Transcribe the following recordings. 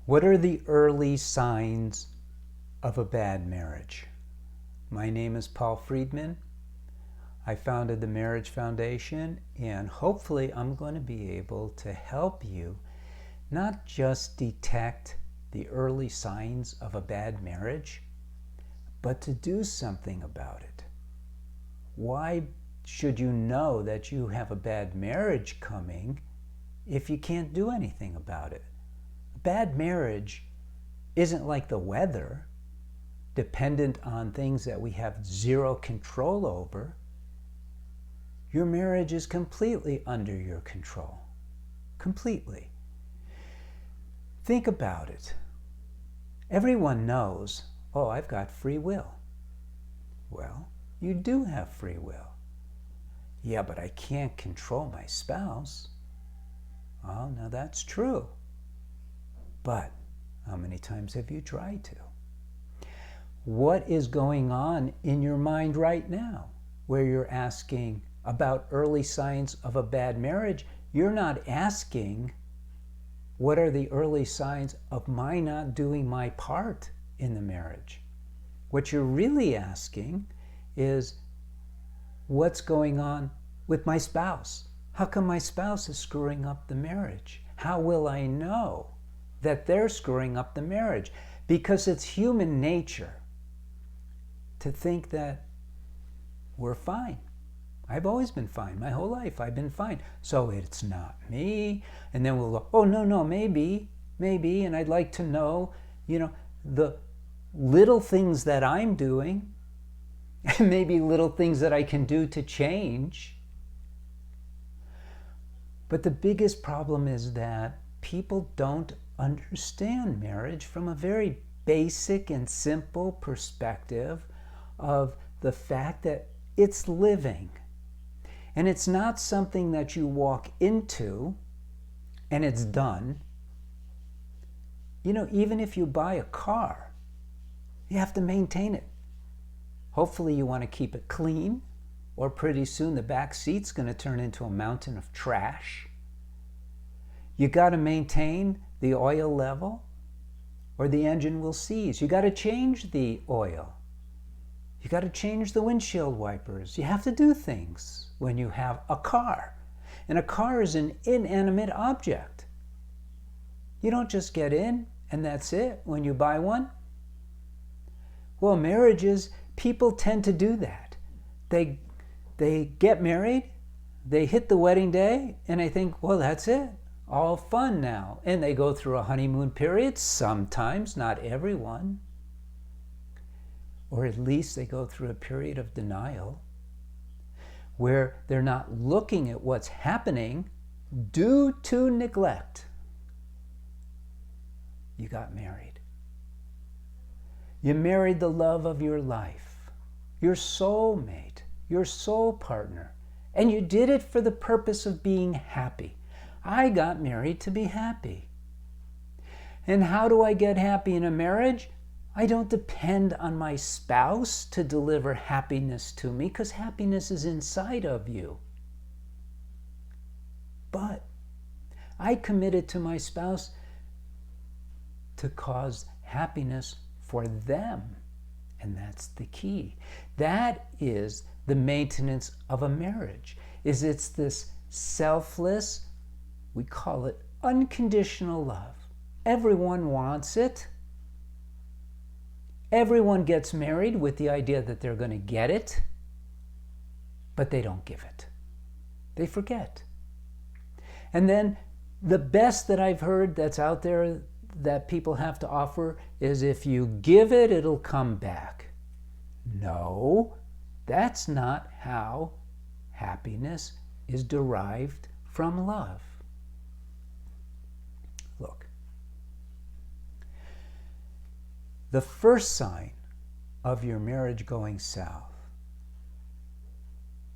What are the early signs of a bad marriage? My name is Paul Friedman. I founded the Marriage Foundation, and hopefully I'm going to be able to help you not just detect the early signs of a bad marriage, but to do something about it. Why should you know that you have a bad marriage coming if you can't do anything about it? A bad marriage isn't like the weather, dependent on things that we have zero control over. Your marriage is completely under your control. Completely. Think about it. Everyone knows, oh, I've got free will. Well, you do have free will. Yeah, but I can't control my spouse. Oh, now that's true. But how many times have you tried to? What is going on in your mind right now where you're asking about early signs of a bad marriage? You're not asking, what are the early signs of my not doing my part in the marriage? What you're really asking is, what's going on with my spouse? How come my spouse is screwing up the marriage? How will I know that they're screwing up the marriage? Because it's human nature to think that we're fine. I've always been fine. My whole life I've been fine. So it's not me. And then we'll go, oh, no, maybe. And I'd like to know, the little things that I'm doing, and maybe little things that I can do to change. But the biggest problem is that people don't understand marriage from a very basic and simple perspective of the fact that it's living. And it's not something that you walk into and it's done. Even if you buy a car, you have to maintain it. Hopefully you want to keep it clean, or pretty soon the back seat's going to turn into a mountain of trash. You got to maintain the oil level, or the engine will seize. You got to change the oil. You got to change the windshield wipers. You have to do things when you have a car. And a car is an inanimate object. You don't just get in and that's it when you buy one. Well, marriages, people tend to do that. They get married, they hit the wedding day, and they think, well, that's it. All fun now. And they go through a honeymoon period, sometimes, not everyone. Or at least they go through a period of denial where they're not looking at what's happening due to neglect. You got married. You married the love of your life, your soulmate, your soul partner, and you did it for the purpose of being happy. I got married to be happy. And how do I get happy in a marriage? I don't depend on my spouse to deliver happiness to me, because happiness is inside of you. But I committed to my spouse to cause happiness for them. And that's the key. That is the maintenance of a marriage. It's this selfless, we call it unconditional love. Everyone wants it. Everyone gets married with the idea that they're going to get it, but they don't give it. They forget. And then the best that I've heard that's out there that people have to offer is, if you give it, it'll come back. No, that's not how happiness is derived from love. Look, the first sign of your marriage going south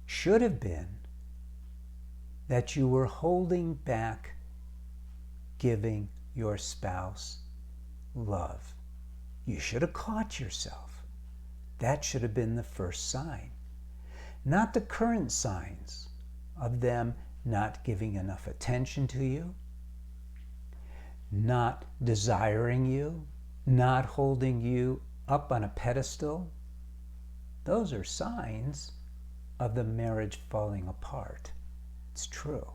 should have been that you were holding back giving your spouse love. You should have caught yourself. That should have been the first sign. Not the current signs of them not giving enough attention to you, not desiring you, not holding you up on a pedestal, those are signs of the marriage falling apart. It's true,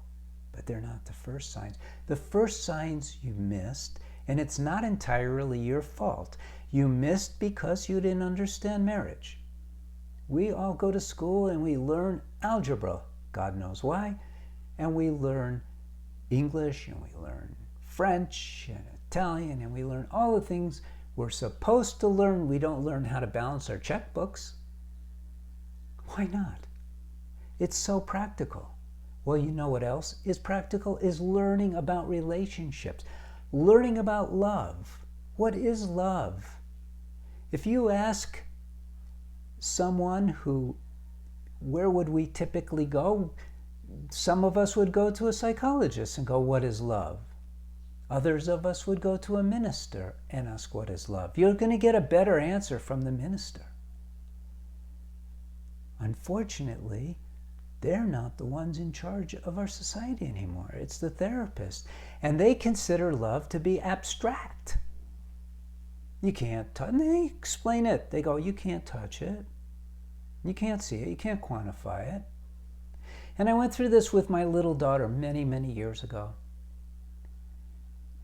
but they're not the first signs. The first signs you missed, and it's not entirely your fault. You missed because you didn't understand marriage. We all go to school and we learn algebra, God knows why, and we learn English and we learn French and Italian and we learn all the things we're supposed to learn. We don't learn how to balance our checkbooks. Why not? It's so practical. Well, you know what else is practical? Is learning about relationships, learning about love. What is love? If you ask someone where would we typically go? Some of us would go to a psychologist and go, what is love? Others of us would go to a minister and ask, what is love? You're going to get a better answer from the minister. Unfortunately, they're not the ones in charge of our society anymore. It's the therapist. And they consider love to be abstract. You can't touch it. And they explain it. They go, you can't touch it. You can't see it. You can't quantify it. And I went through this with my little daughter many, many years ago.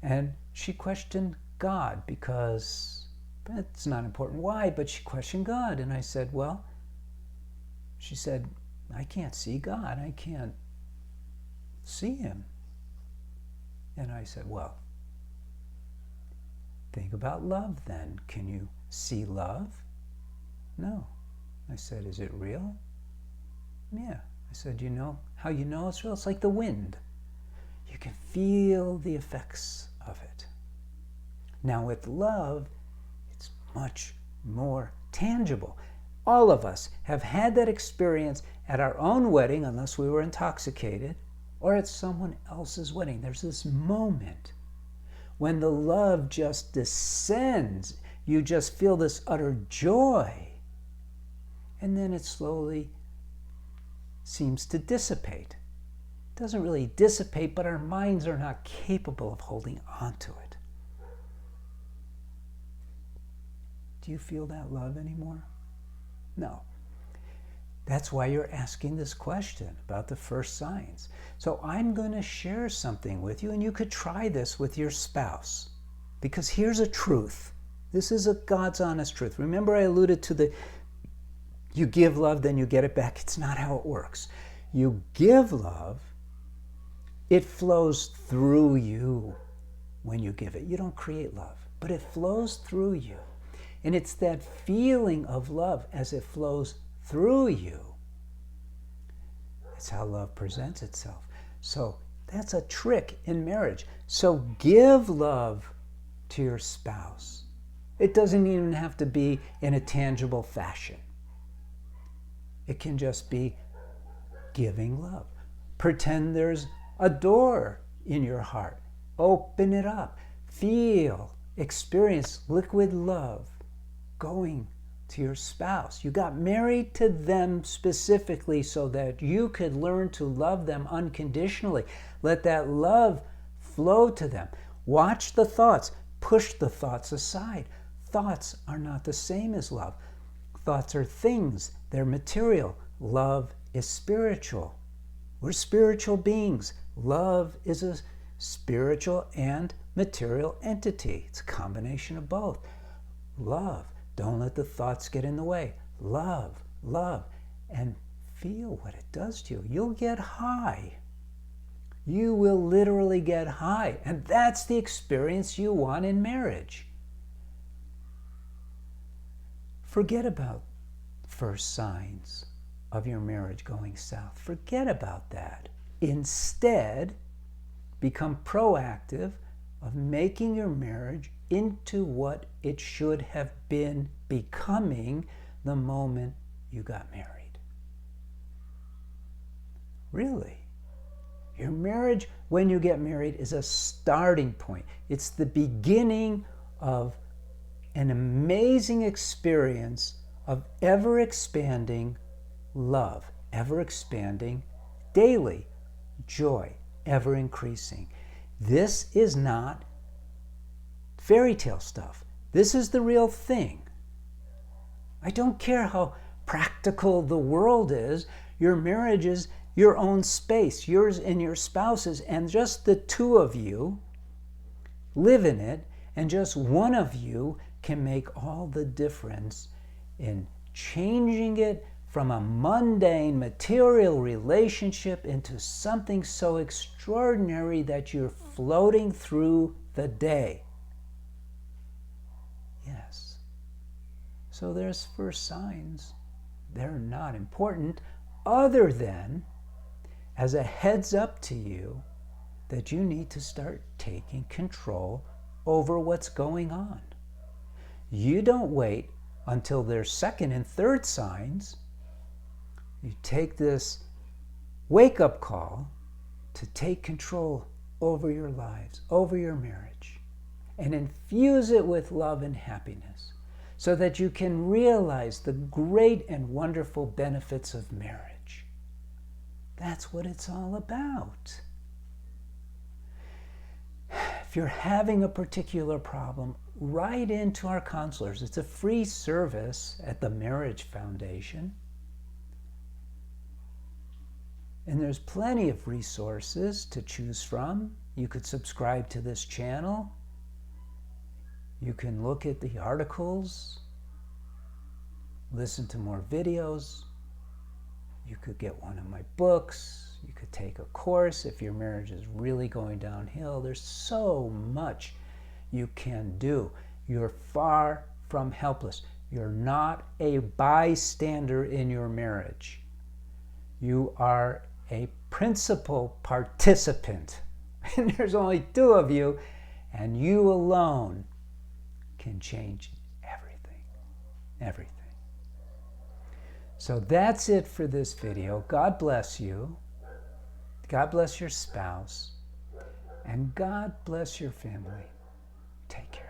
And she questioned God because it's not important why, but she questioned God. And I said, well, she said, I can't see God. I can't see him. And I said, well, think about love then. Can you see love? No. I said, is it real? Yeah. I said, you know how you know it's real? It's like the wind. You can feel the effects of it. Now with love, it's much more tangible. All of us have had that experience at our own wedding, unless we were intoxicated, or at someone else's wedding. There's this moment when the love just descends. You just feel this utter joy. And then it slowly seems to dissipate. It doesn't really dissipate, but our minds are not capable of holding on to it. Do you feel that love anymore? No. That's why you're asking this question about the first signs. So I'm going to share something with you, and you could try this with your spouse. Because here's a truth. This is a God's honest truth. Remember I alluded to you give love, then you get it back. It's not how it works. You give love, it flows through you when you give it. You don't create love, but it flows through you. And it's that feeling of love as it flows through you. It's how love presents itself. So that's a trick in marriage. So give love to your spouse. It doesn't even have to be in a tangible fashion. It can just be giving love. Pretend there's a door in your heart. Open it up. Feel, experience liquid love going to your spouse. You got married to them specifically so that you could learn to love them unconditionally. Let that love flow to them. Watch the thoughts. Push the thoughts aside. Thoughts are not the same as love. Thoughts are things. They're material. Love is spiritual. We're spiritual beings. Love is a spiritual and material entity. It's a combination of both. Love. Don't let the thoughts get in the way. Love, love, and feel what it does to you. You'll get high. You will literally get high. And that's the experience you want in marriage. Forget about first signs of your marriage going south. Forget about that. Instead, become proactive of making your marriage into what it should have been becoming the moment you got married. Really. Your marriage, when you get married, is a starting point. It's the beginning of an amazing experience of ever-expanding love, ever-expanding daily joy, ever-increasing. This is not fairy tale stuff. This is the real thing. I don't care how practical the world is. Your marriage is your own space, yours and your spouse's, and just the two of you live in it, and just one of you can make all the difference in changing it from a mundane material relationship into something so extraordinary that you're floating through the day. Yes. So there's first signs. They're not important other than as a heads up to you that you need to start taking control over what's going on. You don't wait until there's second and third signs. You take this wake-up call to take control over your lives, over your marriage, and infuse it with love and happiness so that you can realize the great and wonderful benefits of marriage. That's what it's all about. If you're having a particular problem, write into our counselors. It's a free service at the Marriage Foundation. And there's plenty of resources to choose from. You could subscribe to this channel. You can look at the articles, listen to more videos. You could get one of my books. You could take a course if your marriage is really going downhill. There's so much you can do. You're far from helpless. You're not a bystander in your marriage. You are a principal participant. And there's only two of you, and you alone can change everything. Everything. So that's it for this video. God bless you. God bless your spouse. And God bless your family. Take care.